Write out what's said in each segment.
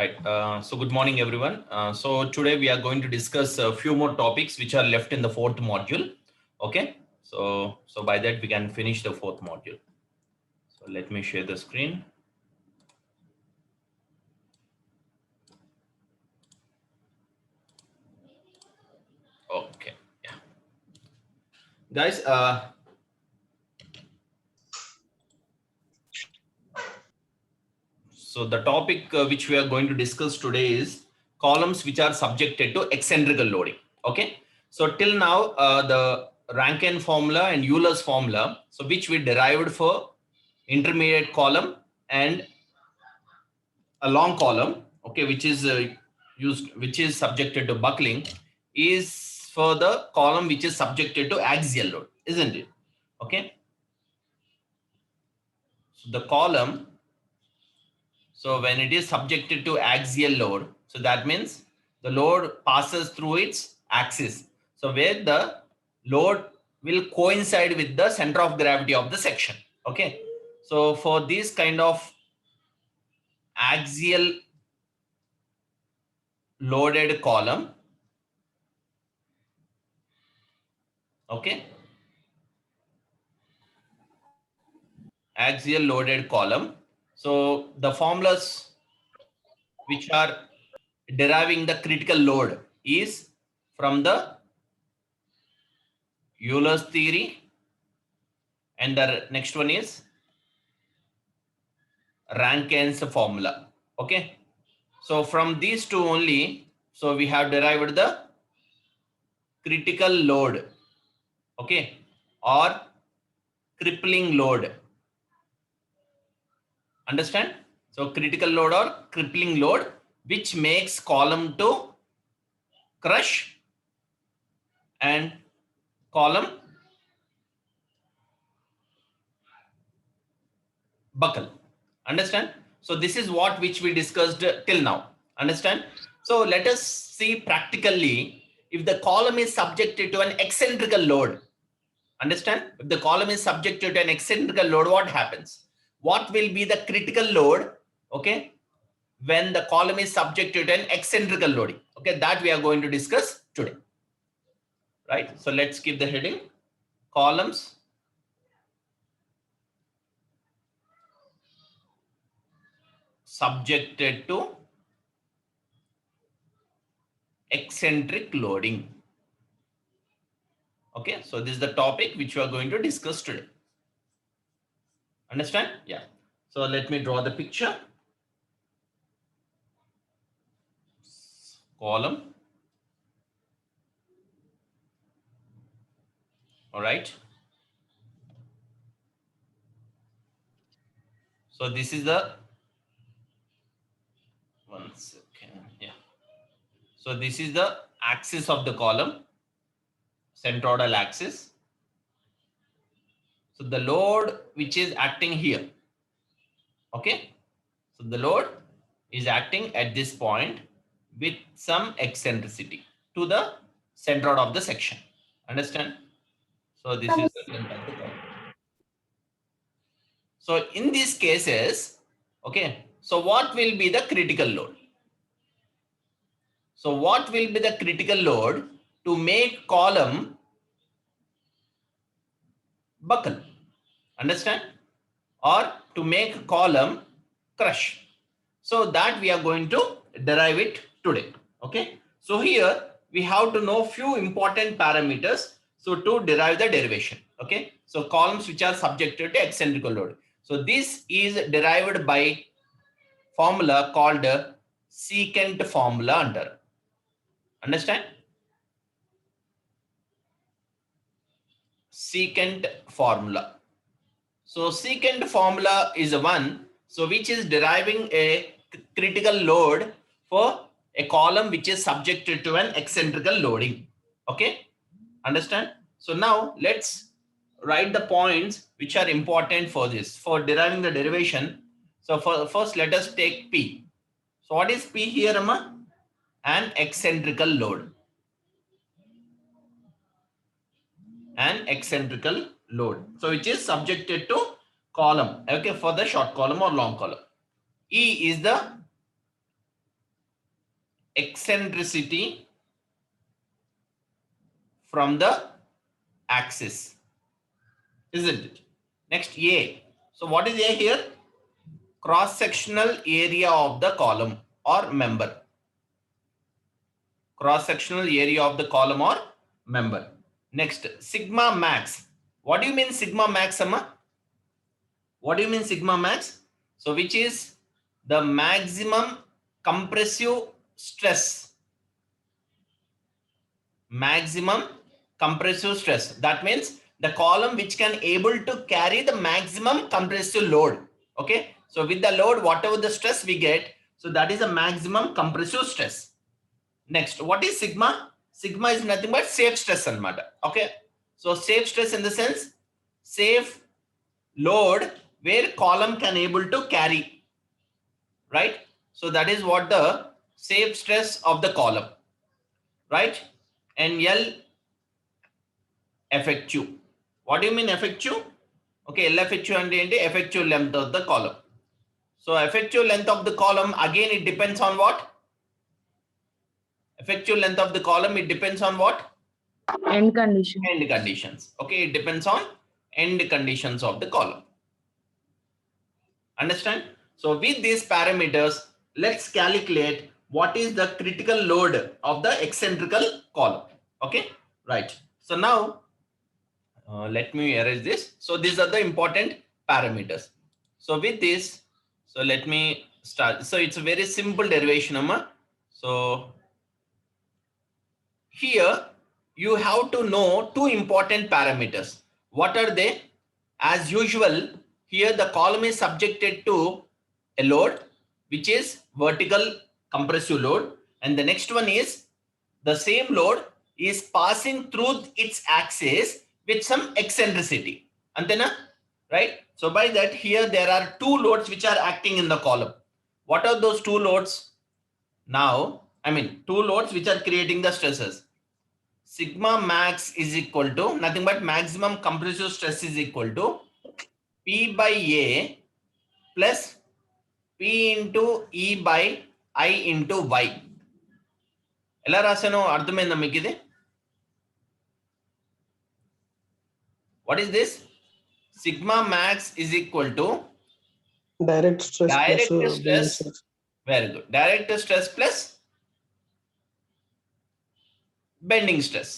Right. So good morning, everyone. So today we are going to discuss a few more topics which are left in the fourth module. Okay. So by that we can finish the fourth module. So let me share the screen. Okay. Yeah. Guys, so the topic which we are going to discuss today is columns which are subjected to eccentrical loading. Okay. So till now, the Rankine formula and Euler's formula, so which we derived for intermediate column and a long column, okay, which is which is subjected to buckling, is for the column which is subjected to axial load, isn't it? Okay. So the column, so when it is subjected to axial load, so that means the load passes through its axis. So where the load will coincide with the center of gravity of the section. Okay. So for this kind of axial loaded column, okay, axial loaded column. So the formulas which are deriving the critical load is from the Euler's theory, and the next one is Rankine's formula. Okay. So from these two only, so we have derived the critical load, okay, or crippling load. Understand? So critical load or crippling load, which makes column to crush and column buckle. Understand? So this is what which we discussed till now. Understand? So let us see practically if the column is subjected to an eccentrical load. Understand? If the column is subjected to an eccentrical load, what happens? What will be the critical load, okay, when the column is subjected to an eccentrical loading? Okay, that we are going to discuss today. Right? So let's keep the heading columns subjected to eccentric loading. Okay, so this is the topic which we are going to discuss today. Understand? Yeah. So let me draw the picture. Column. All right. So this is the one second. Yeah. So this is the axis of the column, centroidal axis. So the load which is acting here. Okay. So the load is acting at this point with some eccentricity to the centroid of the section. Understand? So this is the length of the column. So in these cases, okay, so what will be the critical load? So what will be the critical load to make column buckle? Understand? Or to make column crush. So that we are going to derive it today. Okay. So here we have to know few important parameters. So to derive the derivation. Okay. So columns which are subjected to eccentrical load. So this is derived by formula called secant formula under. Understand? Secant formula. So secant formula is one, so which is deriving a critical load for a column which is subjected to an eccentrical loading. Okay, understand? So now let's write the points which are important for this, for deriving the derivation. So first let us take P. So what is P here, Amma? An eccentrical load. An eccentrical load. So which is subjected to column, okay, for the short column or long column. E is the eccentricity from the axis, isn't it? Next, A. So what is A here? Cross-sectional area of the column or member. Cross-sectional area of the column or member. Next, sigma max. What do you mean sigma max, Amma? What do you mean sigma max? So which is the maximum compressive stress. Maximum compressive stress. That means the column which can able to carry the maximum compressive load. Okay. So with the load, whatever the stress we get, so that is a maximum compressive stress. Next, what is sigma? Sigma is nothing but safe stress and matter. Okay. So safe stress in the sense safe load where column can able to carry, right? So that is what the safe stress of the column, right? And L effective. What do you mean effective? Okay, L effective and effective length of the column. So effective length of the column, again it depends on what? Effective length of the column, it depends on what? End condition. End conditions. Okay, it depends on end conditions of the column. Understand? So with these parameters, let's calculate what is the critical load of the eccentrical column. Okay, right. So now let me erase this. So these are the important parameters. So with this, so let me start. So it's a very simple derivation, Amma. So here you have to know two important parameters. What are they? As usual, here the column is subjected to a load, which is vertical compressive load. And the next one is the same load is passing through its axis with some eccentricity. Antena? Right? So by that, here there are two loads which are acting in the column. What are those two loads? Now, I mean, two loads which are creating the stresses. Sigma max is equal to nothing but maximum compressive stress is equal to P by A plus P into E by I into Y. ఎలా రాశానో అర్థమైందా మీకు ఇది? What is this? Sigma max is equal to direct stress direct plus stress. Very good. Direct stress plus bending stress.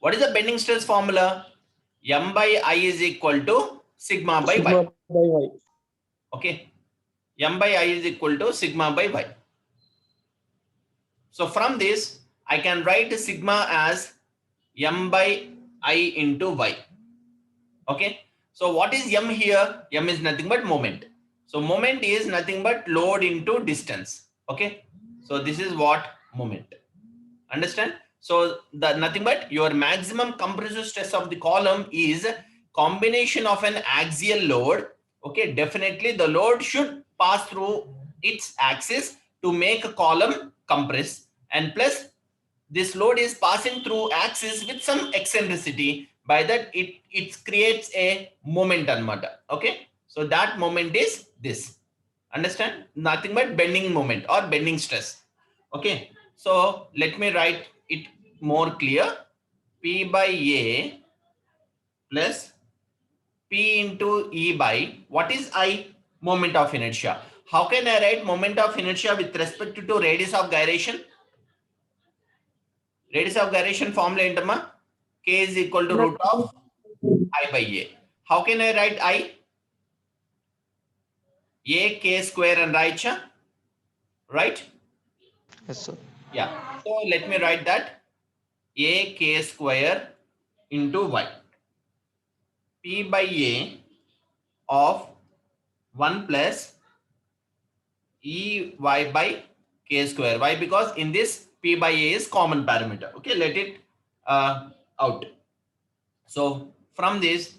What is the bending stress formula? M by I is equal to sigma by Y. Okay. M by I is equal to sigma by Y. So from this, I can write sigma as M by I into Y. Okay. So what is M here? M is nothing but moment. So moment is nothing but load into distance. Okay. So this is what moment. Understand? So the nothing but your maximum compressive stress of the column is combination of an axial load. Okay. Definitely the load should pass through its axis to make a column compress, and plus this load is passing through axis with some eccentricity. By that it creates a moment anamata. Okay. So that moment is this. Understand? Nothing but bending moment or bending stress. Okay. So let me write it more clear. P by A plus P into E by what is I? Moment of inertia. How can I write moment of inertia with respect to radius of gyration? Radius of gyration formula entama? K is equal to root of I by A. How can I write I? A K square and right? Right? Yes, sir. Yeah. So let me write that A K square into Y. P by A of 1 plus E Y by K square. Why? Because in this P by A is common parameter. Okay. Let it out. So from this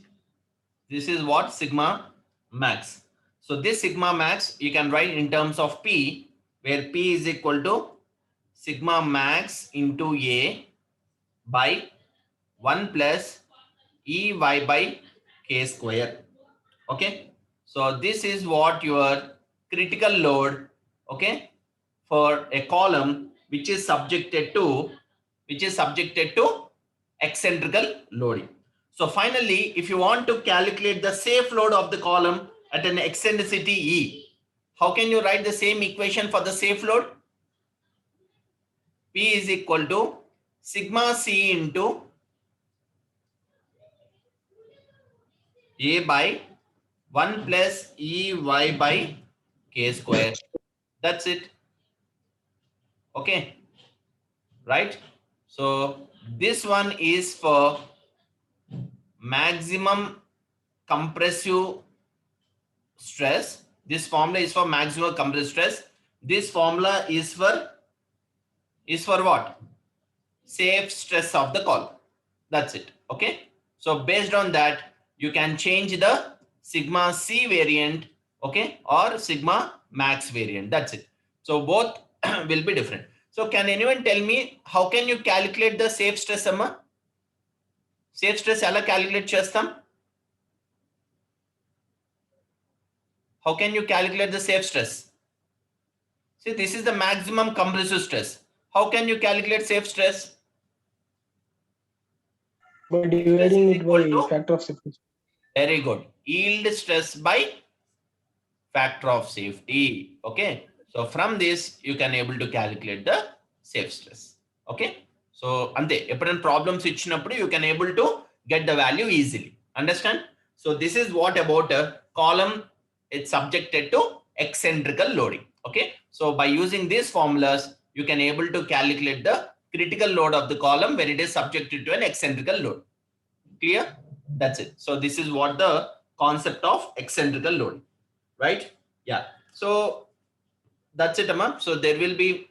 is what? Sigma max. So this sigma max you can write in terms of P, where P is equal to sigma max into A by 1 plus Ey by K square. Okay. So this is what your critical load, okay, for a column which is subjected to eccentrical loading. So finally, if you want to calculate the safe load of the column at an eccentricity E, how can you write the same equation for the safe load? P is equal to sigma C into A by 1 plus EY by K square. That's it. Okay. Right. So this one is for maximum compressive stress. This formula is for maximum compressive stress. This formula is for what? Safe stress of the column. That's it. Okay. So based on that, you can change the sigma C variant, okay, or sigma max variant. That's it. So both will be different. So can anyone tell me how can you calculate the safe stress, Amma? Safe stress ela calculate chestam? How can you calculate the safe stress? See, this is the maximum compressive stress. How can you calculate safe stress? By dividing it equal by to? factor of safety. Very good. Yield stress by factor of safety. Okay. So from this, you can able to calculate the safe stress. Okay. So ante eppudana problems ichinappudu you can able to get the value easily. Understand? So this is what about a column. It's subjected to eccentrical loading. Okay. So by using these formulas, you can able to calculate the critical load of the column when it is subjected to an eccentrical load. Clear? That's it. So this is what the concept of eccentrical loading, right? Yeah. So that's it, Amma. So there will be,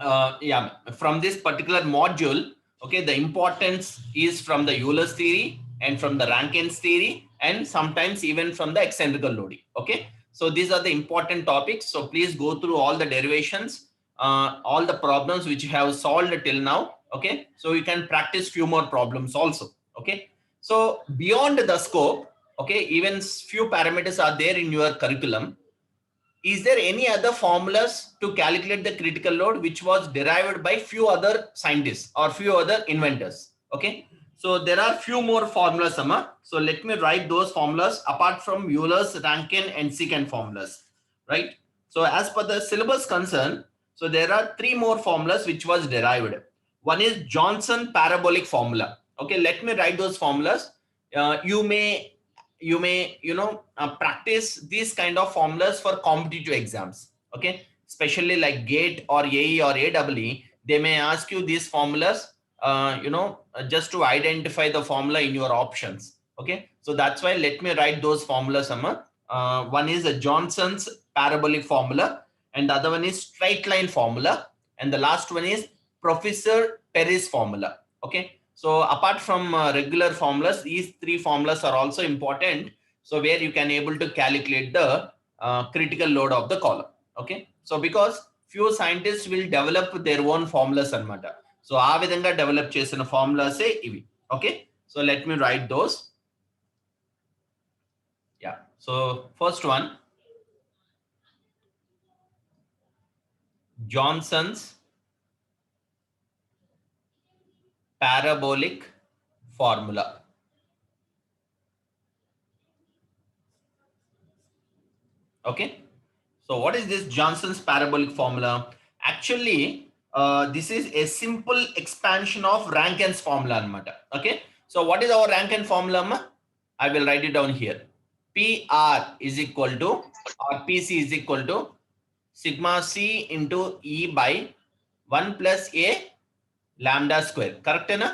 from this particular module, okay, the importance is from the Euler's theory and from the Rankine's theory and sometimes even from the eccentrical loading. Okay. So these are the important topics. So please go through all the derivations, all the problems which you have solved till now. Okay. So you can practice few more problems also. Okay. So beyond the scope, okay, even few parameters are there in your curriculum. Is there any other formulas to calculate the critical load which was derived by few other scientists or few other inventors? Okay. So there are few more formulas, Amma. So let me write those formulas apart from Euler's, Rankine and secant formulas, right? So as per the syllabus concern, so there are three more formulas which was derived. One is Johnson parabolic formula. Okay, let me write those formulas. You may practice these kind of formulas for competitive exams. Okay, especially like GATE or AE or AEE, they may ask you these formulas just to identify the formula in your options. Okay, so that's why let me write those formulas, Amma. One is a Johnson's parabolic formula and the other one is straight line formula and the last one is Professor Perry's formula. Okay, so apart from regular formulas, these three formulas are also important. So where you can able to calculate the critical load of the column. Okay, so because few scientists will develop their own formulas and matter. So aa vidhanga develop chesina formulas e ivi. Okay, so let me write those. Yeah, so first one, Johnson's parabolic formula. Okay, so what is this Johnson's parabolic formula? Actually, this is a simple expansion of Rankine's formula anamata. Okay, so what is our Rankine formula? I will write it down here. PR is equal to, or PC is equal to sigma C into E by 1 plus A lambda square. Correct, na?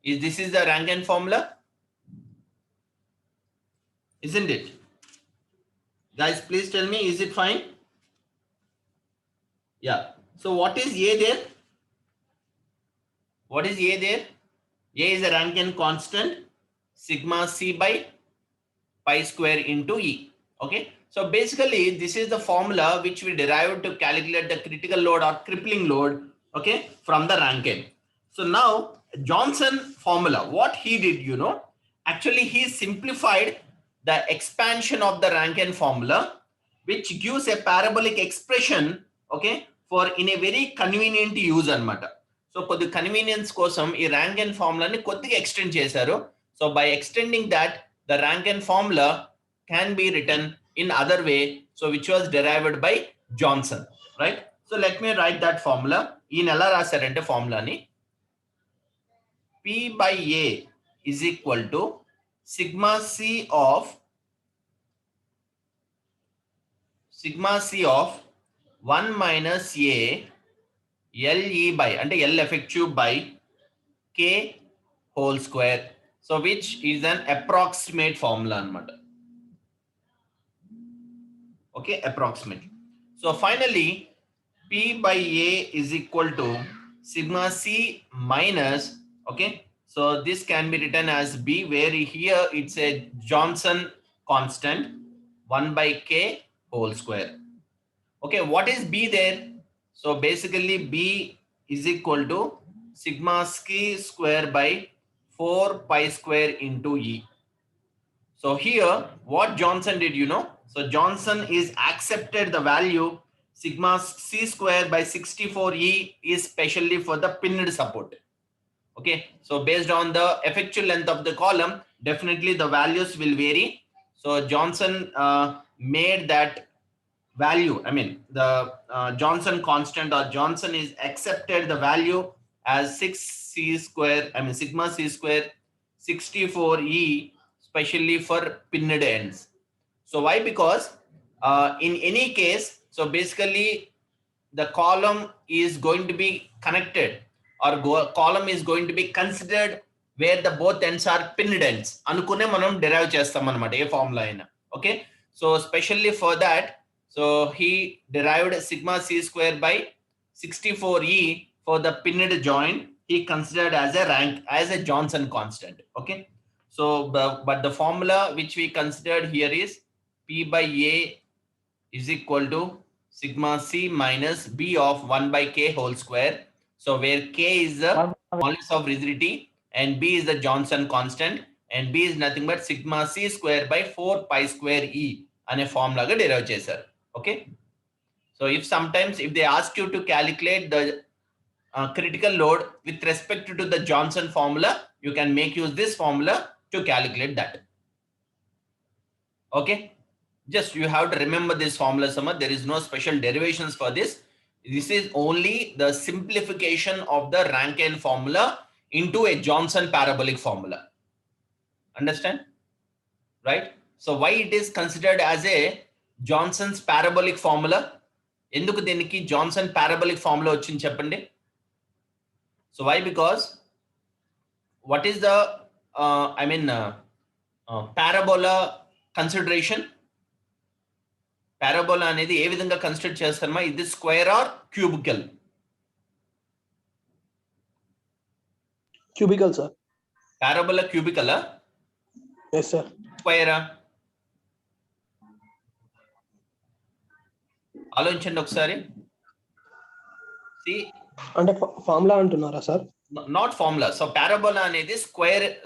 This is the Rankine formula? Isn't it? Guys, please tell me, is it fine? Yeah. So what is A there? What is A there? A is a Rankine constant, sigma C by pi square into E. Okay. So basically, this is the formula which we derived to calculate the critical load or crippling load, okay, from the Rankine. So now Johnson formula, what he did, actually he simplified the expansion of the Rankine formula, which gives a parabolic expression, okay, for in a very convenient use అన్నమాట. So కొద్ది convenience కోసం ఈ Rankine ఫార్ములాని కొద్దిగా extend చేశారు. So by extending that the Rankine formula can be written in other way, so which was derived by Johnson, right? So let me write that formula. In ela rasarante formula ni P by A is equal to sigma C of 1 minus A LE by ante L effective by K whole square, so which is an approximate formula anamata. Okay, approximately. So finally, P by A is equal to sigma C minus, okay, so this can be written as B, where here it's a Johnson constant 1 by K whole square. Okay, what is B there? So basically B is equal to sigma C square by 4 pi square into E. So here, what Johnson did, you know, so Johnson is accepted the value sigma C square by 64E is specially for the pinned support. Okay, so based on the effectual length of the column, definitely the values will vary. So Johnson made that value, I mean the Johnson constant or Johnson is accepted the value as 6C square, I mean sigma C square 64E, especially for pinned ends. So why? Because in any case, so basically the column is going to be connected, or column is going to be considered where the both ends are pinned ends anukune manam derive chestam anamata A formula aina. Okay, so especially for that, so he derived sigma C square by 64E for the pinned joint. He considered as a rank, as a Johnson constant. Okay, so but the formula which we considered here is P by A is equal to sigma C minus B of 1 by K whole square. So where K is the modulus of rigidity and B is the Johnson constant, and B is nothing but sigma C square by 4 pi square E అనే formula గా derive చేశారు. Okay, so if sometimes if they ask you to calculate the critical load with respect to the Johnson formula, you can make use this formula to calculate that. Okay, just you have to remember this formula, Sama. There is no special derivations for this. This is only the simplification of the Rankine formula into a Johnson parabolic formula. Understand? Right? So why it is considered as a Johnson's parabolic formula? ఎందుకు దీనికి Johnson parabolic formula వచ్చింది చెప్పండి. So why? Because what is the parabola consideration? Parabola అనేది ఏ విధంగా consider చేస్తారమ్మా? ఇది square or cubical? Cubicle, sir. Parabola cubical? Yes, sir. స్క్వేరా? ఆలోచించండి ఒకసారి. అంటే ఫార్ములా అంటున్నారా sir? Not formula. So parabola అనేది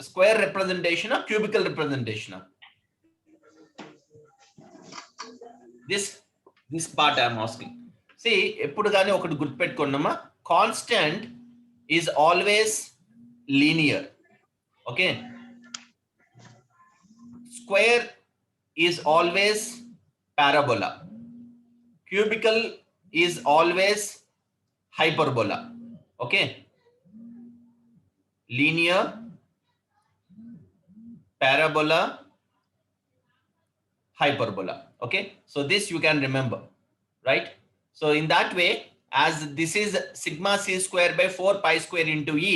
square representation, cubical representation. This part I am asking. See, ఎప్పుడు కానీ ఒకటి గుర్తుపెట్టుకోండమ్మా, constant is always linear. Okay, square is always parabola, cubical is always hyperbola. Okay, linear, parabola, hyperbola. Okay, so this you can remember, right? So in that way, as this is sigma C square by 4 pi square into E,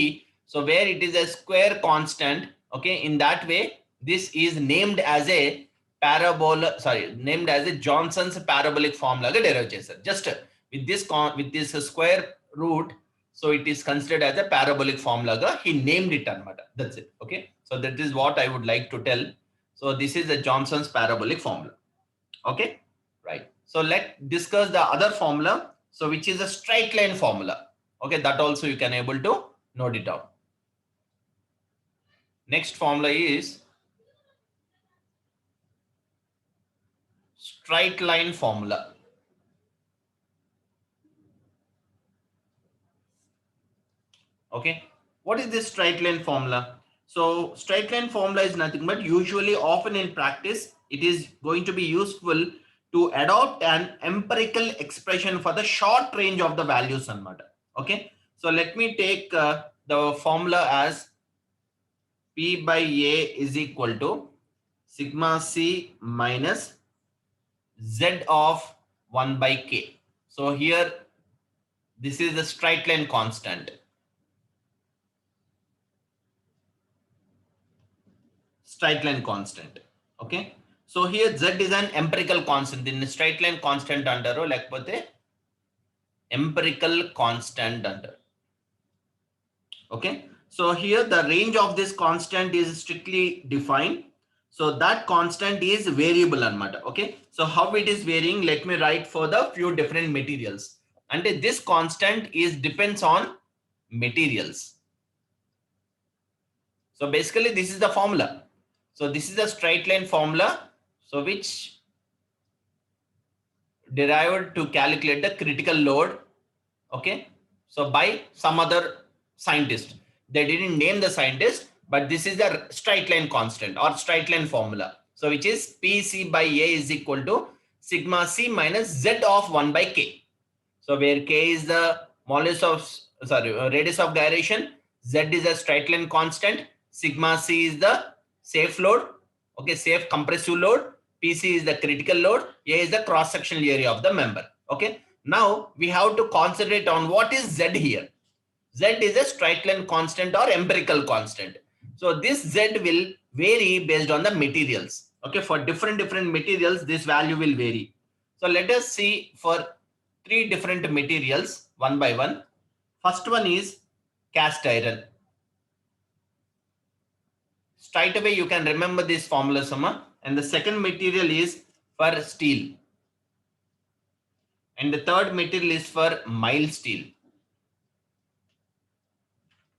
so where it is a square constant, okay, in that way this is named as a parabola, named as a Johnson's parabolic formula ga derive chesaru. Just with this square root, so it is considered as a parabolic formula ga he named it anamata. That's it. Okay, so that is what I would like to tell. So this is the Johnson's parabolic formula. Okay, right. So let's discuss the other formula, so which is a straight line formula. Okay, that also you can able to note it out. Next formula is straight line formula. Okay. What is this straight line formula? So straight line formula is nothing but usually often in practice, it is going to be useful to adopt an empirical expression for the short range of the values anamata. Okay. So let me take the formula as P by A is equal to sigma C minus Z of 1 by K. So here, this is the straight line constant. Straight line constant. Okay. So here Z is an empirical constant. In straight line constant under lekapothe empirical constant under. Okay. So here the range of this constant is strictly defined. So that constant is variable anamata. Okay. So how it is varying, let me write for the few different materials. And this constant is depends on materials. So basically this is the formula. So this is the straight line formula. So which derived to calculate the critical load. Okay. So by some other scientist, they didn't name the scientist, but this is the straight line constant or straight line formula. So which is PC by A is equal to sigma C minus Z of 1 by K. So where K is the modulus of, radius of gyration, Z is a straight line constant, sigma C is the safe load, okay, safe compressive load, PC is the critical load, A is the cross sectional area of the member. Okay. Now we have to concentrate on what is Z here. Z is a straight line constant or empirical constant. So this Z will vary based on the materials. Okay, for different materials, this value will vary. So let us see for three different materials one by one. First one is cast iron. Straight away you can remember this formula summa. And the second material is for steel. And the third material is for mild steel.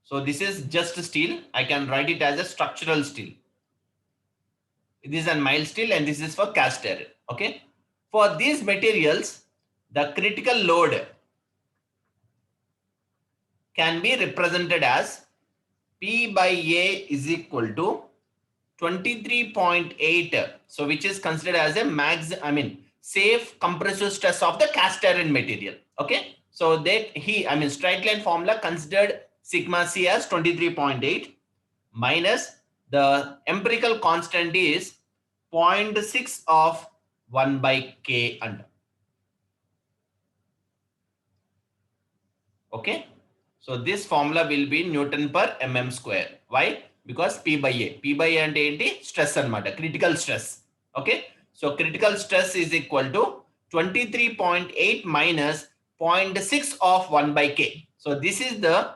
So this is just steel. I can write it as a structural steel. This is a mild steel and this is for cast iron. Okay. For these materials, the critical load can be represented as P by A is equal to 23.8. So which is considered as a safe compressive stress of the cast iron material. Okay. So straight line formula considered sigma C as 23.8 minus the empirical constant is 0.6 of 1 by K under. Okay. So this formula will be Newton per mm square. Why? Because P by A. P by A and enti stress anamata, critical stress. Okay. So critical stress is equal to 23.8 minus 0.6 of 1 by K. So this is the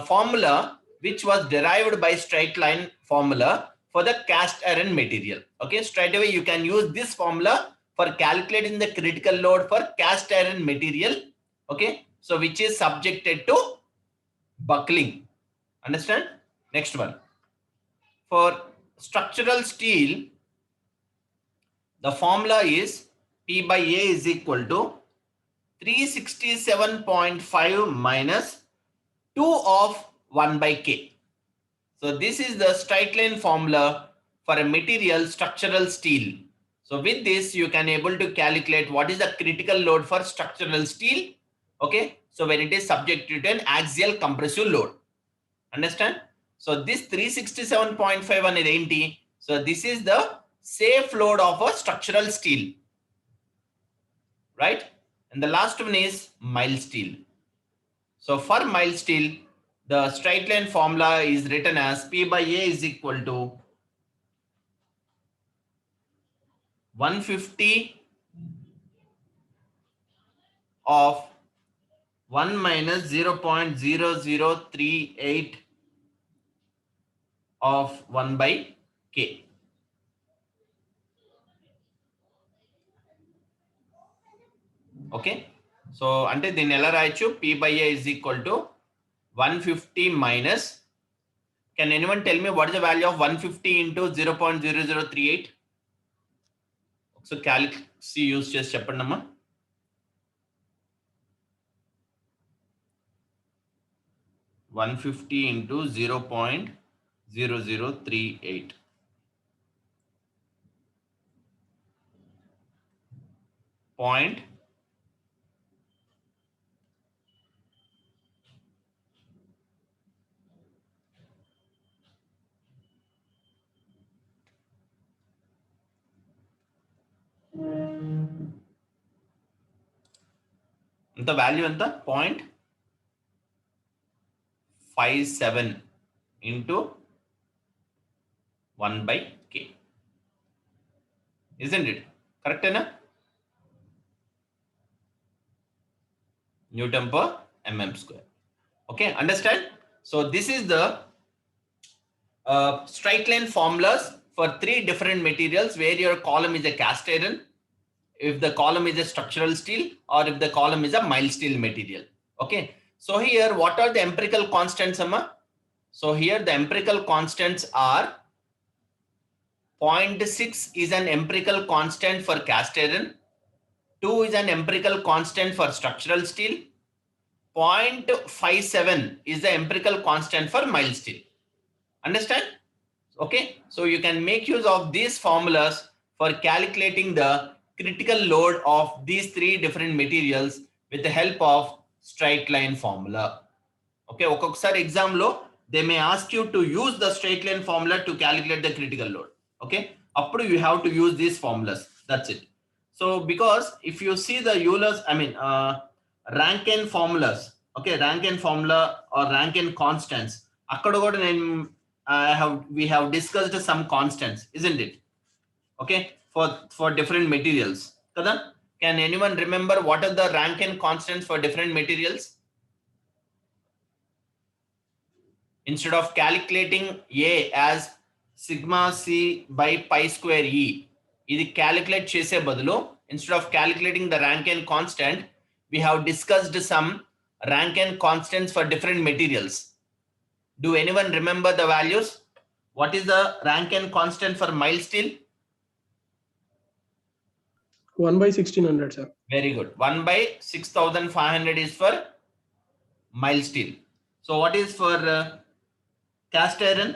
formula which was derived by straight line formula for the cast iron material. Okay, straight away you can use this formula for calculating the critical load for cast iron material. Okay, so which is subjected to buckling. Understand? Next one. For structural steel, the formula is P by A is equal to 367.5 minus 2 of 1 by K. So this is the straight line formula for a material structural steel. So with this, you can able to calculate what is the critical load for structural steel. Okay. So when it is subjected to an axial compressive load. Understand? So this 367.5 on enti. So this is the safe load of a structural steel. Right? And the last one is mild steel. So for mild steel, the straight line formula is written as P by A is equal to 150 of 1 minus 0.0038 of 1 by K. Okay. So ante din ela rayachu P by A is equal to 150 minus. Can anyone tell me what is the value of 150 into 0.0038? So calc use chesi cheppandamma. 150 into 0.0038. Point the value and the 0.57 into 1 by k. Isn't it? Correct enough? Newton per mm square. Okay, understand? So this is the straight line formulas for 3 different materials where your column is a cast iron, if the column is a structural steel, or if the column is a mild steel material. Okay, so here what are the empirical constants, Amma? So here the empirical constants are 0.6 is an empirical constant for cast iron, 2 is an empirical constant for structural steel, 0.57 is the empirical constant for mild steel. Understand? Okay, so you can make use of these formulas for calculating the critical load of these 3 different materials with the help of straight line formula. Okay, ఒక్కొక్కసారి exam లో they may ask you to use the straight line formula to calculate the critical load. Okay, అప్పుడు you have to use these formulas. That's it. So because if you see the Euler's, Rankine formulas, okay, Rankine formula or Rankine constants, అక్కడ కూడా నేను we have discussed some constants, isn't it? Okay, for different materials. Kada? Can anyone remember what are the Rankine constants for different materials? Instead of calculating A as sigma C by pi square E, ఇది calculate చేసే బదులు instead of calculating the Rankine constant, we have discussed some Rankine constants for different materials. Do anyone remember the values? What is the Rankine constant for mild steel? 1 by 1600, sir. Very good. 1 by 6500 is for mild steel. So what is for cast iron?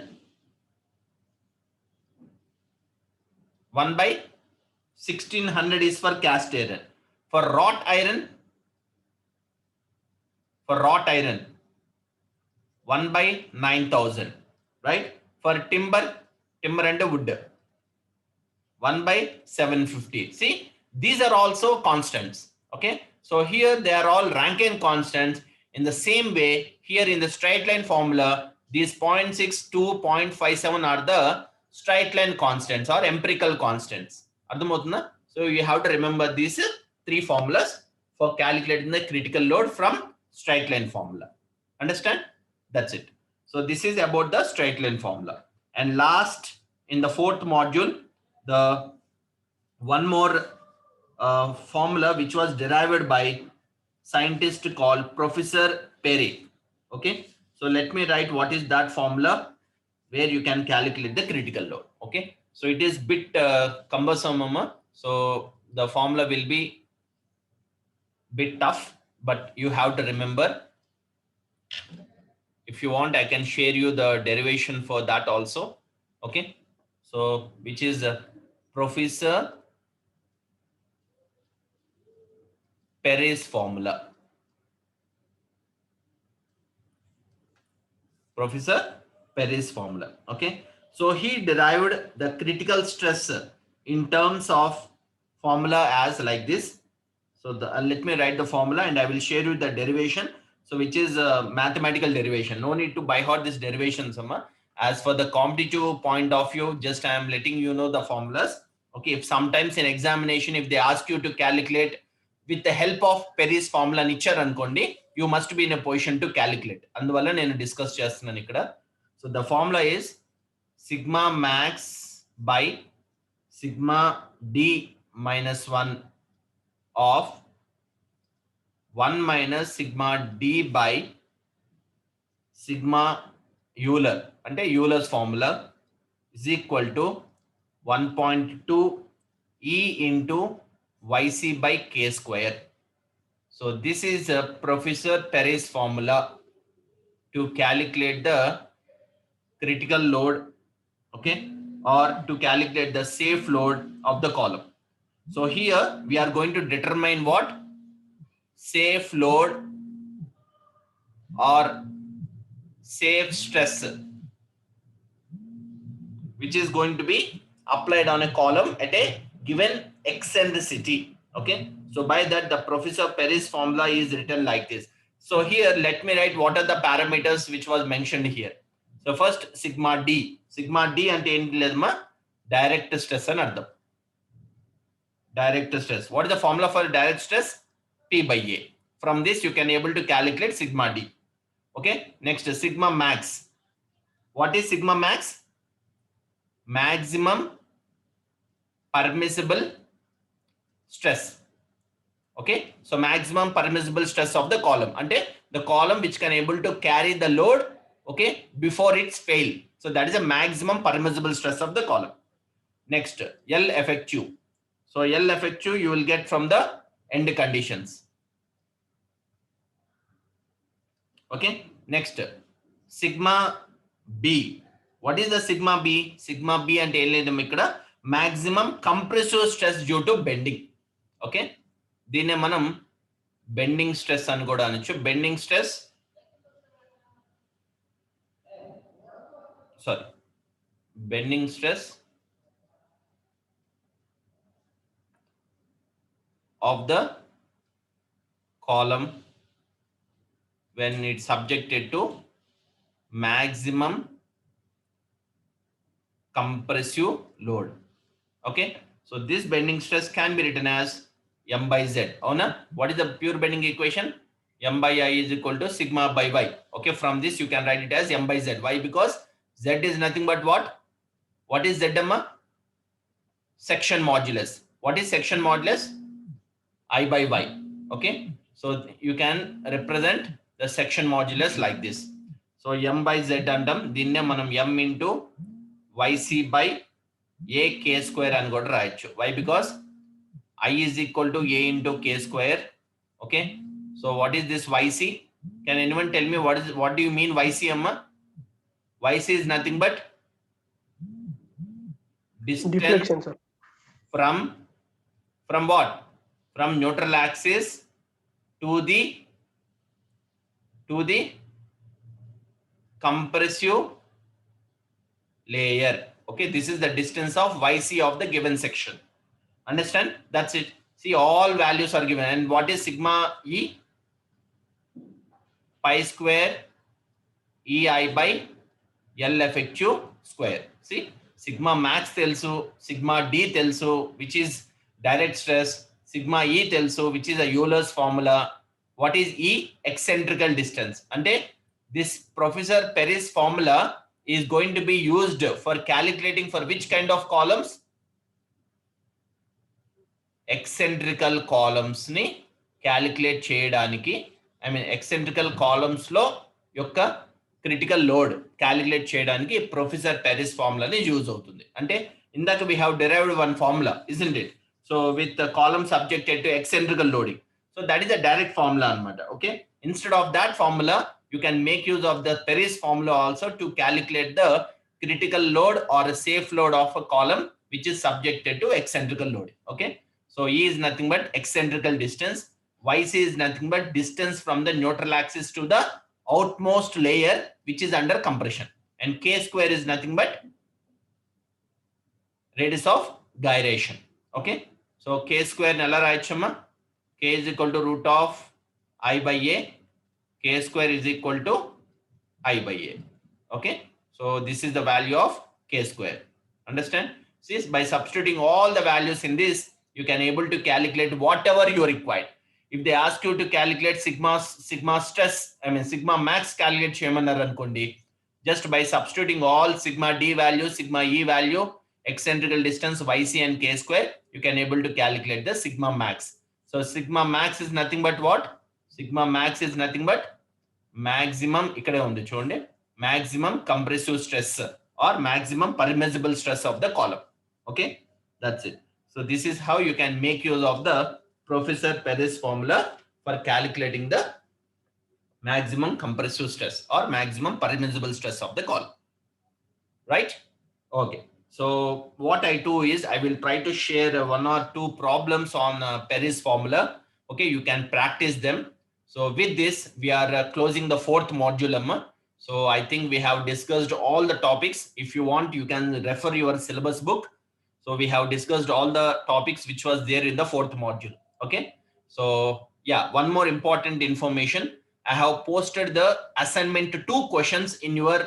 1 by 1600 is for cast iron. For wrought iron, 1 by 9000, right? For timber and wood, 1 by 750. See, these are also constants. Okay, so here they are all Rankine constants. In the same way, here in the straight line formula, these 0.6 to 0.57 are the straight line constants or empirical constants. So you have to remember these 3 formulas for calculating the critical load from straight line formula. Understand? That's it. So this is about the straight line formula. And last, in the 4th module, the one more formula which was derived by scientist called Professor Perry. Okay, so let me write what is that formula where you can calculate the critical load. Okay, so it is bit cumbersome, so the formula will be bit tough, but you have to remember. If you want, I can share you the derivation for that also. Okay, so which is Professor Perry's formula. Professor Perry's formula. Okay, so he derived the critical stress in terms of formula as like this. So let me write the formula and I will share you the derivation. So which is a mathematical derivation. No need to by heart this derivation, Sama. As for the competitive point of view, just I am letting you know the formulas. Okay, if sometimes in examination, if they ask you to calculate with the help of Perry's formula nichar ankondi, you must be in a position to calculate. Anduvalla nenu discuss chestunnan ikkada. So the formula is sigma max by sigma d minus 1 of 1 minus sigma d by sigma Euler, ante Euler's formula is equal to 1.2 E into YC by K square. So this is Professor Perry's formula. to calculate the critical load, okay, or to calculate the safe load of the column. So here we are going to determine what? Safe load or safe stress, which is going to be applied on a column at a given eccentricity. Okay, so by that the Professor Perry's formula is written like this. So here let me write what are the parameters which was mentioned here. So first sigma d అంటే ఏంటి లేదమ్మా, direct stress అని అర్థం. Direct stress, what is the formula for direct stress? P by A. From this you can able to calculate sigma d. Okay, next sigma max. What is sigma max? Maximum permissible stress. Okay, so maximum permissible stress of the column, ante the column which can able to carry the load, okay, before it's fail. So that is a maximum permissible stress of the column. Next, L effective. So L effective you will get from the end conditions. Okay, next sigma B. What is the sigma B? Sigma B and ikkada maximum compressive stress due to bending. Okay, దీన్నే మనం bending stress అని కూడా అనొచ్చు. Bending stress, sorry, bending stress of the column when it's subjected to maximum compressive load. Okay, so this bending stress can be written as M by Z. Avuna, what is the pure bending equation? M by I is equal to sigma by Y. Okay, from this you can write it as M by Z. Why? Because Z is nothing but what? What is Z, amma? Section modulus. What is section modulus? I by Y. Okay, so you can represent the section modulus like this. So M by Z antam, dinne manam M into YC by A K square అని కూడా రాయొచ్చు. Why? Because I is equal to A into K square. Okay, so what is this YC? Can anyone tell me what do you mean YC, amma? YC is nothing but distance Deflection, sir. from what? From neutral axis to the compressive layer. Okay, this is the distance of YC of the given section. Understand? That's it. See, all values are given. And what is sigma E? Pi square EI by L effective square. See, sigma max telsu, sigma D telsu, which is direct stress, sigma E telsu, which is a Euler's formula. What is E? Eccentrical distance. Ante this Professor Perry's formula is going to be used for calculating for which kind of columns? Eccentrical columns ni calculate cheyadaniki, I mean eccentrical columns lo yokka critical load calculate cheyadaniki Professor Perry's formula ni use avutundi. Ante indaka we have derived one formula, isn't it? So with the column subjected to eccentrical loading. So that is a direct formula anamata. Okay, instead of that formula you can make use of the Perry's formula also to calculate the critical load or a safe load of a column which is subjected to eccentrical loading. Okay, so E is nothing but eccentrical distance, YC is nothing but distance from the neutral axis to the outmost layer which is under compression, and K square is nothing but radius of gyration. Okay, so K square nalla rayachumma, K is equal to root of I by A, K square is equal to I by A. Okay, so this is the value of K square. Understand? See, by substituting all the values in this, you can able to calculate whatever you require. If they ask you to calculate sigma stress, I mean sigma max calculate cheyamanar anukondi, just by substituting all sigma D value, sigma E value, eccentrical distance YC and K square, you can able to calculate the sigma max. So sigma max is nothing but what? Sigma max is nothing but maximum, ikkade undi chudandi, maximum compressive stress or maximum permissible stress of the column. Okay, that's it. So this is how you can make use of the Professor Perry's formula for calculating the maximum compressive stress or maximum permissible stress of the column, right? Okay. So what I do is I will try to share one or two problems on Paris formula. Okay, you can practice them. So with this, we are closing the fourth module, Amma. So I think we have discussed all the topics. If you want, you can refer your syllabus book. So we have discussed all the topics which was there in the fourth module. Okay. So yeah, one more important information. I have posted the assignment 2 questions in your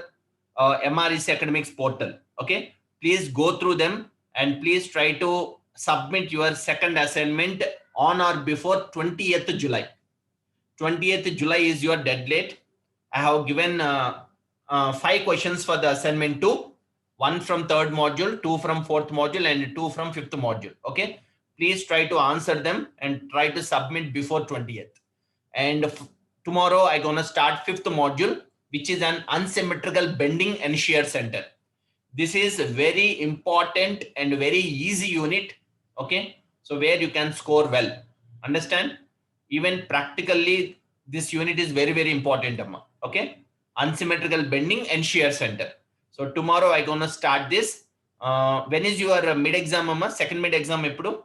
MREC Academics portal. Okay, please go through them and please try to submit your second assignment on or before 20th July. 20th July is your deadline. I have given 5 questions for the assignment 2, 1 from third module, 2 from fourth module, and 2 from fifth module. Okay, please try to answer them and try to submit before 20th. And tomorrow I'm gonna start fifth module, which is an unsymmetrical bending and shear center. This is a very important and very easy unit. Okay, so where you can score well. Understand? Even practically, this unit is very, very important, Amma. Okay, unsymmetrical bending and shear center. So tomorrow I'm gonna start this. When is your mid exam, Amma? Second mid exam eppudu?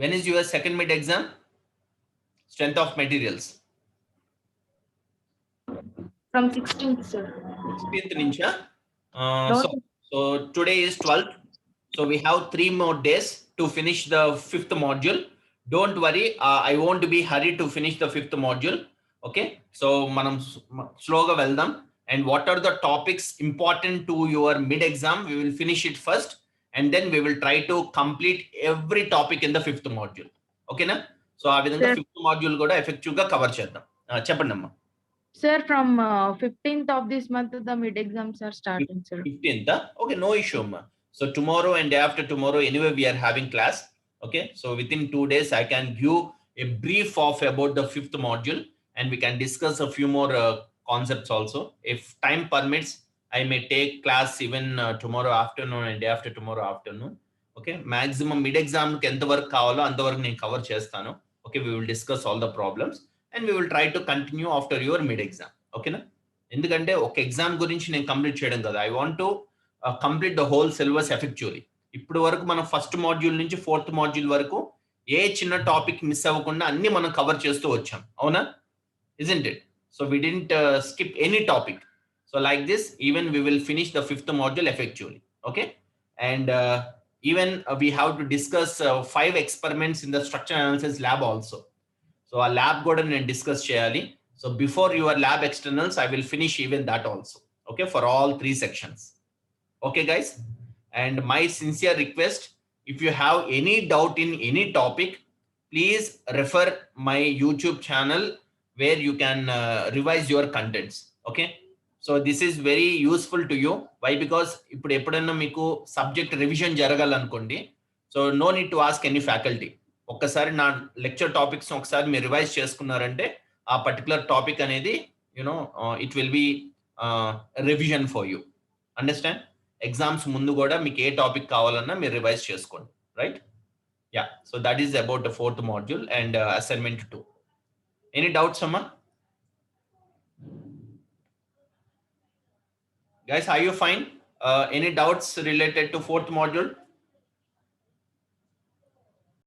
When is your second mid exam? Strength of materials. From 16th, sir. 16th nincha. No, So today is 12th. So we have 3 more days to finish the fifth module. Don't worry, I won't be hurried to finish the fifth module. Okay, so manam slow ga veldam. And what are the topics important to your mid exam? We will finish it first, and then we will try to complete every topic in the fifth module. Okay na? So ఆ విధంగా Sir. fifth module కూడా effective గా cover చేద్దాం. చెప్పండి అమ్మా. sir, from 15th of this month, the mid exams are starting, sir. 15th. Okay, no issue, Amma. So tomorrow and day after tomorrow, anyway, we are having class. Okay, so within 2 days, I can give a brief of about the fifth module, and we can discuss a few more concepts also. If time permits, I may take class even tomorrow afternoon and day after tomorrow afternoon. Okay, maximum mid exam కి ఎంత వరకు కావాలో అంతవరకు నేను cover చేస్తాను. Okay, we will discuss all the problems and we will try to continue after your mid exam. Okay na? ఎందుకంటే ఒక exam గురించి నేను కంప్లీట్ చేయడం కదా, I want to complete the whole syllabus effectually. ఇప్పుడు వరకు మనం ఫస్ట్ మాడ్యూల్ నుంచి ఫోర్త్ మాడ్యూల్ వరకు ఏ చిన్న టాపిక్ మిస్ అవ్వకుండా అన్ని మనం కవర్ చేస్తూ వచ్చాం, అవునా? Isn't it? So we didn't skip any topic. So like this even we will finish the fifth module effectually. Okay, and even we have to discuss 5 experiments in the structure analysis lab also. So ఆ lab కూడా నేను discuss చేయాలి. So before your lab externals, I will finish even that also. Okay, for all 3 sections. Okay, guys. And my sincere request, if you have any doubt in any topic, please refer my YouTube channel where you can revise your contents. Okay. So this is very useful to you. Why? Because ఇప్పుడు ఎప్పుడైనా మీకు subject revision జరగాలనుకోండి, so no need to ask any faculty. ఒక్కసారి నా lecture topics ఒకసారి మీరు revise చేసుకున్నారంటే ఆ పర్టికులర్ టాపిక్ అనేది it will be revision for you. Understand? Exams ముందు కూడా మీకు ఏ టాపిక్ కావాలన్నా మీరు రివైజ్ చేసుకోండి, right? Yeah, so that is about the fourth module and assignment 2. Any doubts అమ్మా? Guys, are you fine? Any doubts related to fourth module?